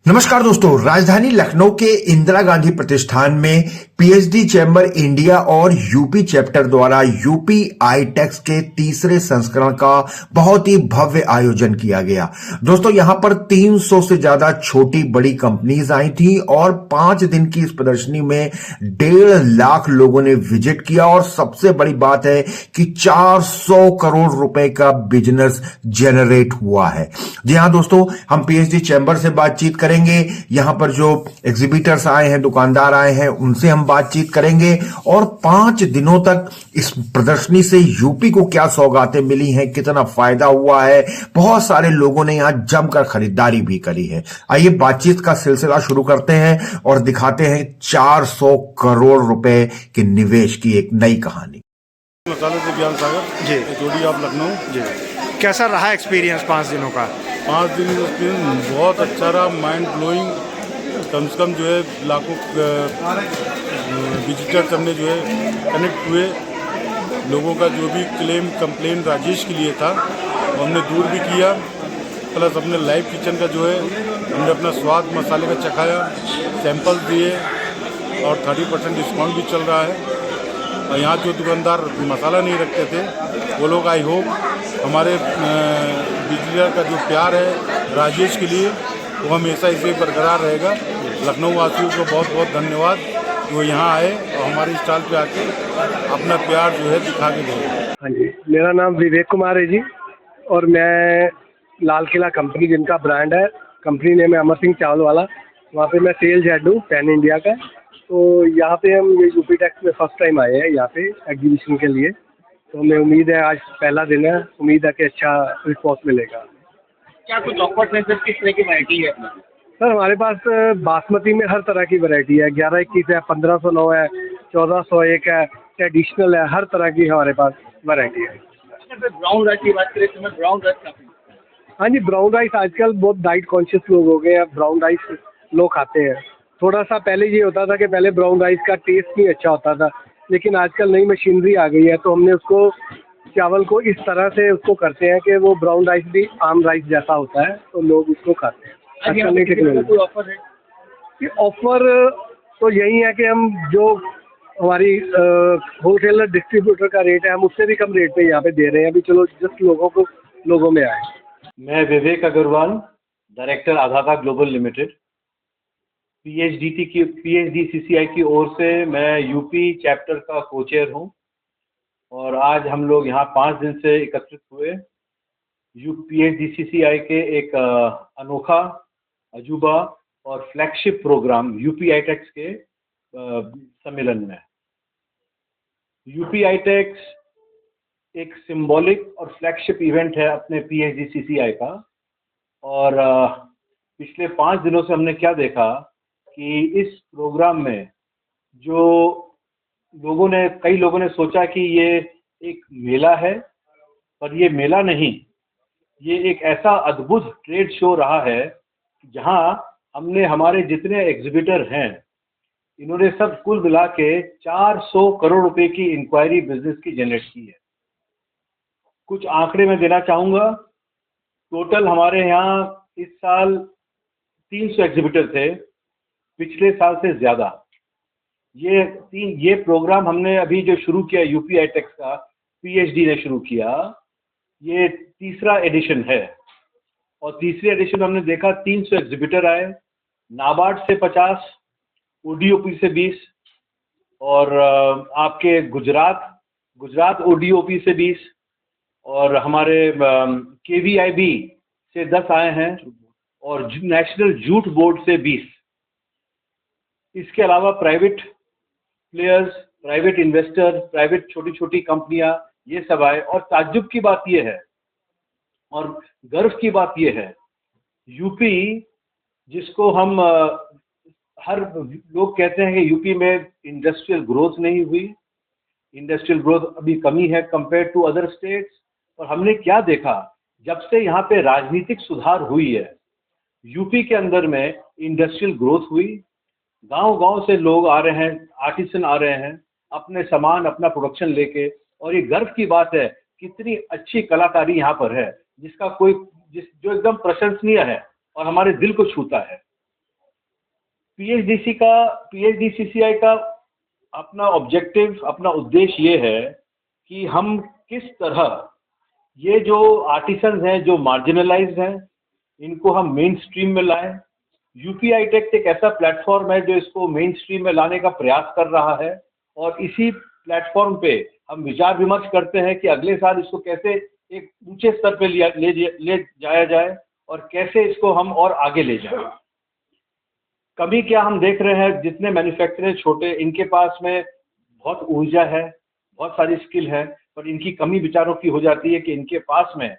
नमस्कार दोस्तों, राजधानी लखनऊ के इंदिरा गांधी प्रतिष्ठान में पीएचडी चैम्बर इंडिया और यूपी चैप्टर द्वारा यूपी आईटेक्स के तीसरे संस्करण का बहुत ही भव्य आयोजन किया गया। दोस्तों, यहां पर 300 से ज्यादा छोटी बड़ी कंपनीज आई थी और 5 दिन की इस प्रदर्शनी में 1.5 लाख लोगों ने विजिट किया और सबसे बड़ी बात है कि 400 करोड़ रुपए का बिजनेस जनरेट हुआ है। जी हां दोस्तों, हम पीएचडी चैम्बर से बातचीत करेंगे। यहां पर जो एग्जीबिटर्स आए हैं, दुकानदार आए हैं, उनसे हम बातचीत करेंगे और 5 दिनों तक इस प्रदर्शनी से यूपी को क्या सौगातें मिली हैं, कितना फायदा हुआ है। बहुत सारे लोगों ने यहां जमकर खरीदारी भी करी है। आइए बातचीत का सिलसिला शुरू करते हैं और दिखाते हैं 400 करोड़ रुपए के निवेश की एक नई कहानी। मसाले से ज्ञान सागर जी। जोड़ी आप लखनऊ जी, कैसा रहा एक्सपीरियंस 5 दिनों का? 5 दिन का एक्सपीरियंस बहुत अच्छा रहा, माइंड ब्लोइंग। कम से कम जो है लाखों विजिटर्स हमने जो है कनेक्ट हुए। लोगों का जो भी क्लेम कंप्लेन राजेश के लिए था वो हमने दूर भी किया। प्लस अपने लाइव किचन का जो है हमने अपना स्वाद मसाले का चखाया, सैंपल दिए और 30% डिस्काउंट भी चल रहा है। और यहाँ जो दुकानदार मसाला नहीं रखते थे वो लोग आई होप हमारे बिजलियर का जो प्यार है राजेश के लिए वो हमेशा इसे बरकरार रहेगा। लखनऊ वासियों को बहुत बहुत धन्यवाद कि वो यहाँ आए और हमारे स्टॉल पे आके अपना प्यार जो है दिखा के गए। हाँ जी, मेरा नाम विवेक कुमार है जी और मैं लाल किला कंपनी जिनका ब्रांड है, कंपनी नेम है अमर सिंह चावल वाला, वहाँ पे मैं सेल्स हेड हूँ पैन इंडिया का। तो यहाँ पे हम ये यूपी टैक्स में फर्स्ट टाइम आए हैं यहाँ पे एग्जीबिशन के लिए। तो हमें उम्मीद है आज पहला दिन है, उम्मीद है कि अच्छा रिस्पॉन्स मिलेगा। क्या कुछ ऑफर है सर? किस तरह की वैरायटी है? सर हमारे पास बासमती में हर तरह की वैरायटी है, 1121 है, 1509 है, 1401 है, ट्रेडिशनल है, हर तरह की हमारे पास वैरायटी है। अगर ब्राउन राइस की बात करें तो मैं ब्राउन राइस काफ़ी। हाँ जी, ब्राउन राइस आजकल बहुत डाइट कॉन्शियस लोग हो गए हैं, ब्राउन राइस लोग खाते हैं। थोड़ा सा पहले ये होता था कि पहले ब्राउन राइस का टेस्ट नहीं अच्छा होता था, लेकिन आजकल नई मशीनरी आ गई है तो हमने उसको चावल को इस तरह से उसको करते हैं कि वो ब्राउन राइस भी आम राइस जैसा होता है तो लोग उसको खाते हैं। आजकल नई टेक्नोलॉजी। कोई ऑफर है? ये ऑफर तो यही है कि हम जो हमारी होलसेलर डिस्ट्रीब्यूटर का रेट है हम उससे भी कम रेट पे यहाँ पे दे रहे हैं। अभी चलो जस्ट लोगों में आए। मैं Vivek Agarwal, director Aadhata global limited, PHDCCI की ओर से मैं यूपी चैप्टर का को-चेयर हूँ और आज हम लोग यहाँ 5 दिन से एकत्रित हुए पीएचडीसीसीआई के एक अनोखा, अजूबा और फ्लैगशिप प्रोग्राम यूपी आईटेक्स के सम्मेलन में। यूपी आईटेक्स एक सिंबॉलिक और फ्लैगशिप इवेंट है अपने पीएचडीसीसीआई का। और पिछले 5 दिनों से हमने क्या देखा कि इस प्रोग्राम में जो कई लोगों ने सोचा कि ये एक मेला है, पर ये मेला नहीं, ये एक ऐसा अद्भुत ट्रेड शो रहा है जहां हमने हमारे जितने एग्जीबिटर हैं इन्होंने सब कुल मिला के 400 करोड़ रुपए की इंक्वायरी बिजनेस की जनरेट की है। कुछ आंकड़े मैं देना चाहूँगा। टोटल हमारे यहाँ इस साल 300 एग्जीबिटर थे, पिछले साल से ज़्यादा। ये प्रोग्राम हमने अभी जो शुरू किया यूपी आईटेक्स का, पीएचडी ने शुरू किया, ये तीसरा एडिशन है। और तीसरे एडिशन हमने देखा 300 एग्जीबिटर आए, नाबार्ड से 50, ओडीओपी से 20 और आपके गुजरात ओडीओपी से 20 और हमारे केवीआईबी से 10 आए हैं और नेशनल जूट बोर्ड से 20। इसके अलावा private players, private investor, private छोटी छोटी कंपनियां, ये सब आए। और ताज्जुब की बात ये है और गर्व की बात ये है, यूपी जिसको हम हर लोग कहते हैं कि यूपी में इंडस्ट्रियल ग्रोथ नहीं हुई, इंडस्ट्रियल ग्रोथ अभी कमी है कंपेयर टू अदर स्टेट्स। और हमने क्या देखा, जब से यहाँ पे राजनीतिक सुधार हुई है यूपी के अंदर में इंडस्ट्रियल ग्रोथ हुई। गांव-गांव से लोग आ रहे हैं, आर्टिसन आ रहे हैं अपने सामान, अपना प्रोडक्शन लेके। और ये गर्व की बात है कितनी अच्छी कलाकारी यहाँ पर है जो एकदम प्रशंसनीय है और हमारे दिल को छूता है। पीएचडीसीसीआई का अपना ऑब्जेक्टिव, अपना उद्देश्य ये है कि हम किस तरह ये जो आर्टिसंस हैं, जो मार्जिनलाइज्ड हैं, इनको हम मेन स्ट्रीम में लाएं। यूपीआई टेक्स एक ऐसा प्लेटफॉर्म है जो इसको मेन स्ट्रीम में लाने का प्रयास कर रहा है, और इसी प्लेटफॉर्म पे हम विचार विमर्श करते हैं कि अगले साल इसको कैसे एक ऊंचे स्तर पे ले जाया जाए और कैसे इसको हम और आगे ले जाएं। कभी क्या हम देख रहे हैं, जितने मैन्युफैक्चरर छोटे, इनके पास में बहुत ऊर्जा है, बहुत सारी स्किल है, पर इनकी कमी विचारों की हो जाती है कि इनके पास में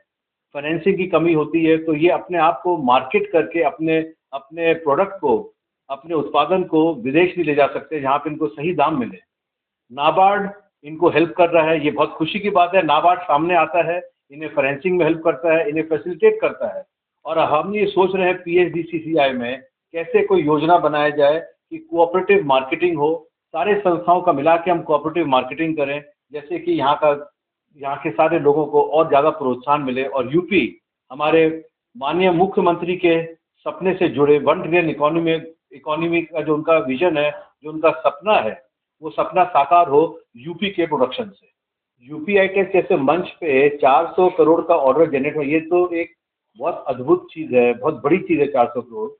फाइनेंसिंग की कमी होती है, तो ये अपने आप को मार्केट करके अपने प्रोडक्ट को, अपने उत्पादन को विदेश भी ले जा सकते हैं जहाँ पे इनको सही दाम मिले। नाबार्ड इनको हेल्प कर रहा है, ये बहुत खुशी की बात है। नाबार्ड सामने आता है, इन्हें फाइनेंसिंग में हेल्प करता है, इन्हें फैसिलिटेट करता है, और हम ये सोच रहे हैं पीएचडीसीसीआई में कैसे कोई योजना बनाया जाए कि कोऑपरेटिव मार्केटिंग हो, सारे संस्थाओं का मिला के हम कोऑपरेटिव मार्केटिंग करें, जैसे कि यहाँ के सारे लोगों को और ज़्यादा प्रोत्साहन मिले। और यूपी हमारे माननीय मुख्यमंत्री के सपने से जुड़े 1 ट्रिलियन इकोनॉमी का जो उनका विजन है, जो उनका सपना है, वो सपना साकार हो यूपी के प्रोडक्शन से। यूपीआई टेक्स जैसे मंच पे 400 करोड़ का ऑर्डर जनरेट हो, ये तो एक बहुत अद्भुत चीज़ है, बहुत बड़ी चीज़ है 400 करोड़।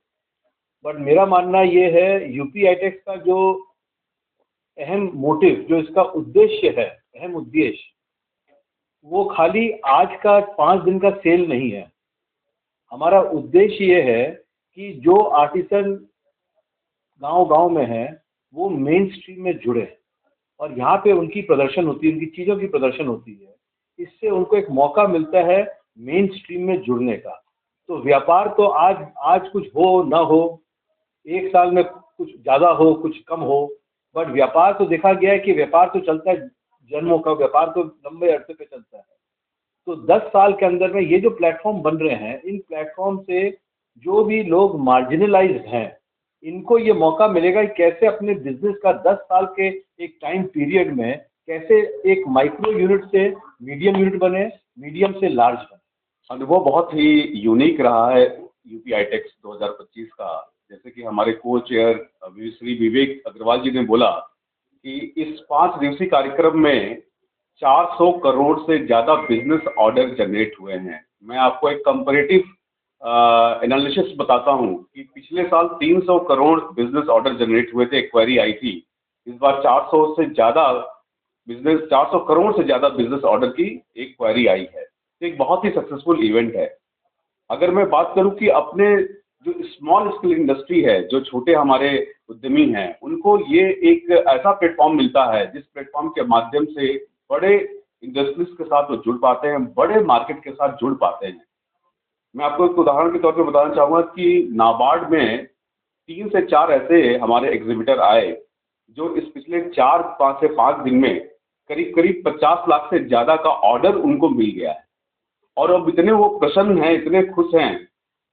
बट मेरा मानना ये है, यूपीआई टेक्स का जो अहम मोटिव, जो इसका उद्देश्य है, अहम उद्देश्य, वो खाली आज का 5 दिन का सेल नहीं है। हमारा उद्देश्य ये है कि जो आर्टिसन गांव-गांव में हैं, वो मेन स्ट्रीम में जुड़े और यहाँ पे उनकी प्रदर्शन होती है, उनकी चीज़ों की प्रदर्शन होती है। इससे उनको एक मौका मिलता है मेन स्ट्रीम में जुड़ने का। तो व्यापार तो आज कुछ हो ना हो, एक साल में कुछ ज़्यादा हो, कुछ कम हो, बट व्यापार तो देखा गया है कि व्यापार तो चलता है, जन्मों का व्यापार तो लंबे अरसे पे चलता है। तो 10 साल के अंदर में ये जो प्लेटफॉर्म बन रहे हैं, इन प्लेटफॉर्म से जो भी लोग मार्जिनलाइज्ड हैं, इनको ये मौका मिलेगा कि कैसे अपने बिजनेस का 10 साल के एक टाइम पीरियड में कैसे एक माइक्रो यूनिट से मीडियम यूनिट बने, मीडियम से लार्ज बने। अनुभव बहुत ही यूनिक रहा है यूपीआई टेक्स 2025 का। जैसे कि हमारे को चेयर श्री विवेक अग्रवाल जी ने बोला कि इस 5 दिवसीय कार्यक्रम में 400 करोड़ से ज़्यादा बिजनेस ऑर्डर जनरेट हुए हैं। मैं आपको एक कंपैरेटिव एनालिसिस बताता हूं कि पिछले साल 300 करोड़ बिजनेस ऑर्डर जनरेट हुए थे, एक क्वेरी आई थी। इस बार 400 करोड़ से ज़्यादा बिजनेस ऑर्डर की एक क्वेरी आई है। तो एक बहुत ही सक्सेसफुल इवेंट है। अगर मैं बात करूं कि अपने जो स्मॉल स्केल इंडस्ट्री है, जो छोटे हमारे उद्यमी हैं, उनको ये एक ऐसा प्लेटफॉर्म मिलता है जिस प्लेटफॉर्म के माध्यम से बड़े इंडस्ट्रीज के साथ वो जुड़ पाते हैं, बड़े मार्केट के साथ जुड़ पाते हैं। मैं आपको एक उदाहरण के तौर पे बताना चाहूँगा कि नाबार्ड में 3 से 4 ऐसे हमारे एग्जीबिटर आए जो इस पिछले 4 से 5 दिन में करीब 50 लाख से ज़्यादा का ऑर्डर उनको मिल गया है। और अब इतने वो प्रसन्न हैं, इतने खुश हैं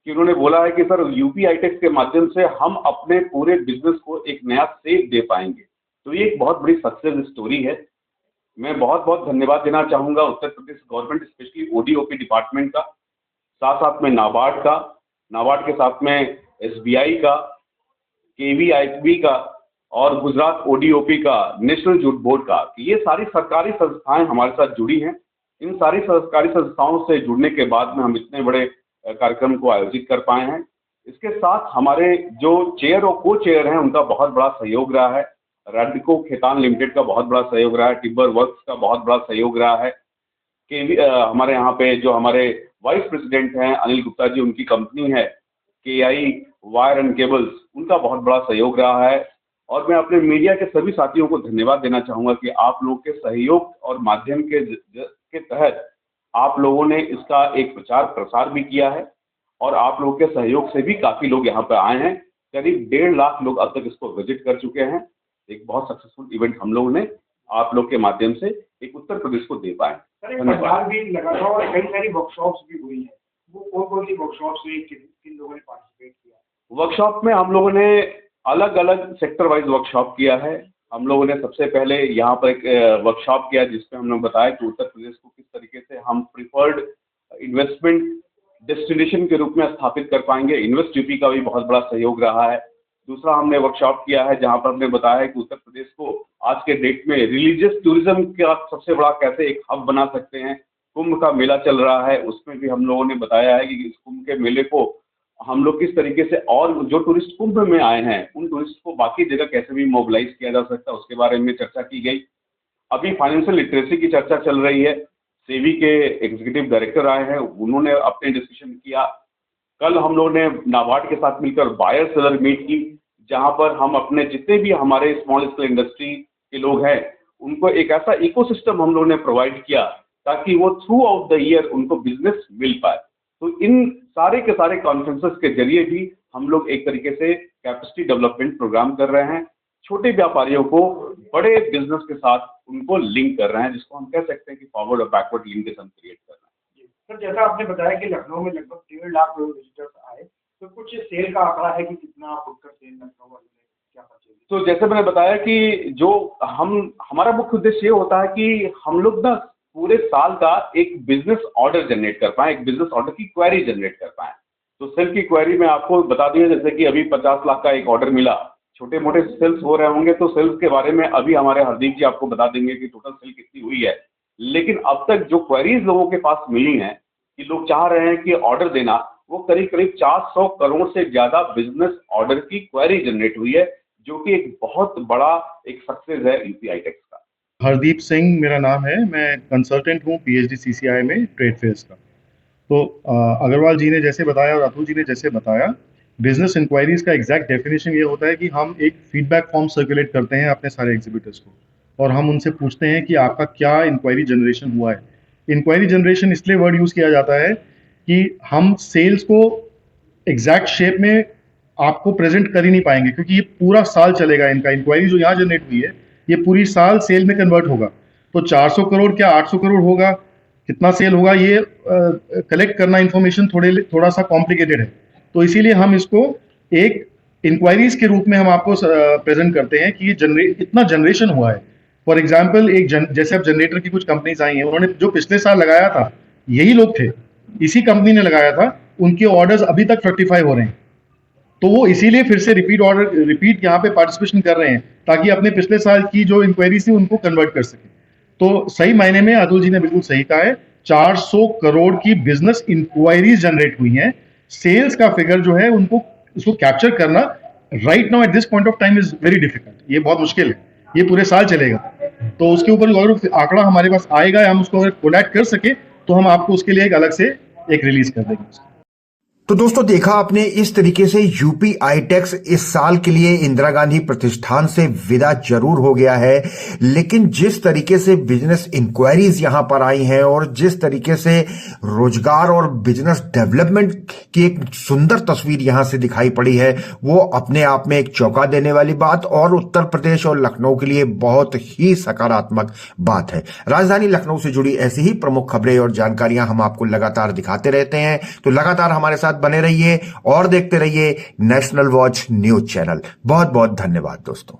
कि उन्होंने बोला है कि सर यूपीआई टेक्स के माध्यम से हम अपने पूरे बिजनेस को एक नया शेप दे पाएंगे। तो ये एक बहुत बड़ी सक्सेस स्टोरी है। मैं बहुत बहुत धन्यवाद देना चाहूँगा Uttar Pradesh government, specially ODOP department का, साथ में नाबार्ड के साथ में एसबीआई का, केवीआईबी का और गुजरात ओडीओपी का, नेशनल जूट बोर्ड का। ये सारी सरकारी संस्थाएं हमारे साथ जुड़ी हैं। इन सारी सरकारी संस्थाओं से जुड़ने के बाद में हम इतने बड़े कार्यक्रम को आयोजित कर पाए हैं। इसके साथ हमारे जो चेयर और को चेयर हैं, उनका बहुत बड़ा सहयोग रहा है। रैडको खेतान लिमिटेड का बहुत बड़ा सहयोग रहा है, टिब्बर वर्क्स का बहुत बड़ा सहयोग रहा है। हमारे यहाँ पे जो हमारे वाइस प्रेसिडेंट हैं अनिल गुप्ता जी, उनकी कंपनी है केआई वायर एंड केबल्स, उनका बहुत बड़ा सहयोग रहा है। और मैं अपने मीडिया के सभी साथियों को धन्यवाद देना चाहूँगा कि आप लोगों के सहयोग और माध्यम के तहत आप लोगों ने इसका एक प्रचार प्रसार भी किया है और आप लोगों के सहयोग से भी काफ़ी लोग यहाँ पर आए हैं। करीब 1.5 लाख लोग अब तक इसको विजिट कर चुके हैं। एक बहुत सक्सेसफुल इवेंट हम लोगों ने आप लोग के माध्यम से एक उत्तर प्रदेश को दे पाए। धन्यवाद। भी लगा था और कई सारी वर्कशॉप्स भी हुई हैं। वो कौन सी वर्कशॉप्स हुई, किन लोगों ने पार्टिसिपेट किया? वर्कशॉप में हम लोगों ने अलग अलग सेक्टर वाइज वर्कशॉप किया है। हम लोगों ने सबसे पहले यहाँ पर एक वर्कशॉप किया जिसमें हमने बताया कि उत्तर प्रदेश को किस तरीके से हम प्रिफर्ड इन्वेस्टमेंट डेस्टिनेशन के रूप में स्थापित कर पाएंगे। इन्वेस्ट यूपी का भी बहुत बड़ा सहयोग रहा है। दूसरा हमने वर्कशॉप किया है जहां पर हमने बताया है कि उत्तर प्रदेश को आज के डेट में रिलीजियस टूरिज्म का सबसे बड़ा कैसे एक हब बना सकते हैं। कुंभ का मेला चल रहा है, उसमें भी हम लोगों ने बताया है कि इस कुंभ के मेले को हम लोग किस तरीके से और जो टूरिस्ट कुंभ में आए हैं उन टूरिस्ट को बाकी जगह कैसे भी मोबिलाइज किया जा सकता है, उसके बारे में चर्चा की गई। अभी फाइनेंशियल लिटरेसी की चर्चा चल रही है। सेबी के एग्जीक्यूटिव डायरेक्टर आए हैं, उन्होंने अपने डिस्कशन किया। कल हम लोगों ने नाबार्ड के साथ मिलकर बायर सेलर मीट की, जहां पर हम अपने जितने भी हमारे स्मॉल स्केल इंडस्ट्री के लोग हैं उनको एक ऐसा इकोसिस्टम हम लोगों ने प्रोवाइड किया ताकि वो थ्रू आउट द ईयर उनको बिजनेस मिल पाए। तो इन सारे के सारे कॉन्फ्रेंसेस के जरिए भी हम लोग एक तरीके से कैपेसिटी डेवलपमेंट प्रोग्राम कर रहे हैं। छोटे व्यापारियों को बड़े बिजनेस के साथ उनको लिंक कर रहे हैं, जिसको हम कह सकते हैं कि फॉरवर्ड और बैकवर्ड लिंकेज हम क्रिएट कर रहे हैं। सर, जैसा आपने बताया कि लखनऊ में लगभग 1.5 लाख विजिटर्स आए, तो कुछ सेल का आंकड़ा है कि कितना फुटकर सेल लखनऊ वाले ने क्या परचेज? तो जैसे मैंने बताया कि जो हमारा मुख्य उद्देश्य ये होता है कि हम लोग ना पूरे साल का एक बिजनेस ऑर्डर जनरेट कर पाए, एक बिजनेस ऑर्डर की क्वेरी जनरेट कर पाए। तो सेल की क्वेरी में आपको बता दिया, जैसे कि अभी 50 लाख का एक ऑर्डर मिला, छोटे मोटे सेल्स हो रहे होंगे तो सेल्स के बारे में अभी हमारे हरदीप जी आपको बता देंगे कि टोटल सेल कितनी हुई है। लेकिन अब तक जो क्वेरीज लोगों के पास मिली हैं कि लोग चाह रहे हैं कि ऑर्डर देना, वो करीब करीब 400 करोड़ से ज्यादा बिजनेस ऑर्डर की क्वेरी जनरेट हुई है, जो कि एक बहुत बड़ा एक सक्सेस है यूपीआई टैक्स का। हरदीप सिंह मेरा नाम है, मैं कंसल्टेंट हूँ पीएचडी सीसीआई में ट्रेड फेयर्स का। तो अग्रवाल जी ने जैसे बताया और अतुल जी ने जैसे बताया, बिजनेस इंक्वायरीज का एग्जैक्ट डेफिनेशन ये होता है कि हम एक फीडबैक फॉर्म सर्कुलेट करते हैं अपने सारे एग्जीबिटर्स को और हम उनसे पूछते हैं कि आपका क्या इंक्वायरी जनरेशन हुआ है। इंक्वायरी जनरेशन इसलिए वर्ड यूज़ किया जाता है कि हम सेल्स को एग्जैक्ट शेप में आपको प्रेजेंट कर ही नहीं पाएंगे, क्योंकि ये पूरा साल चलेगा। इनका इंक्वायरी जो यहाँ जनरेट हुई है ये पूरी साल सेल में कन्वर्ट होगा। तो 400 करोड़ क्या 800 करोड़ होगा, कितना सेल होगा, ये कलेक्ट करना इन्फॉर्मेशन थोड़ा सा कॉम्प्लिकेटेड है। तो इसीलिए हम इसको एक इंक्वायरीज के रूप में हम आपको प्रेजेंट करते हैं कि ये इतना जनरेशन हुआ है। फॉर एग्जाम्पल जैसे अब जनरेटर की कुछ कंपनीज आई हैं, उन्होंने जो पिछले साल लगाया था यही लोग थे, इसी कंपनी ने लगाया था, उनके ऑर्डर्स अभी तक 35 हो रहे हैं। तो वो इसीलिए फिर से रिपीट यहाँ पे पार्टिसिपेशन कर रहे हैं ताकि अपने पिछले साल की जो इंक्वायरीज थी उनको कन्वर्ट कर सके। तो सही मायने में अतुल जी ने बिल्कुल सही कहा है, 400 करोड़ की बिजनेस इंक्वायरीज जनरेट हुई हैं। सेल्स का फिगर जो है उसको कैप्चर करना right now at this point of time is very difficult. ये बहुत मुश्किल है, ये पूरे साल चलेगा। तो उसके ऊपर अगर आंकड़ा हमारे पास आएगा, हम उसको अगर कोलैक्ट कर सके तो हम आपको उसके लिए एक अलग से एक रिलीज कर देंगे। तो दोस्तों देखा आपने, इस तरीके से यूपीआई टैक्स इस साल के लिए इंदिरा गांधी प्रतिष्ठान से विदा जरूर हो गया है, लेकिन जिस तरीके से बिजनेस इंक्वायरीज यहां पर आई हैं और जिस तरीके से रोजगार और बिजनेस डेवलपमेंट की एक सुंदर तस्वीर यहां से दिखाई पड़ी है, वो अपने आप में एक चौंका देने वाली बात और उत्तर प्रदेश और लखनऊ के लिए बहुत ही सकारात्मक बात है। राजधानी लखनऊ से जुड़ी ऐसी ही प्रमुख खबरें और जानकारियां हम आपको लगातार दिखाते रहते हैं, तो लगातार हमारे साथ बने रहिए और देखते रहिए नेशनल वॉच न्यूज चैनल। बहुत बहुत धन्यवाद दोस्तों।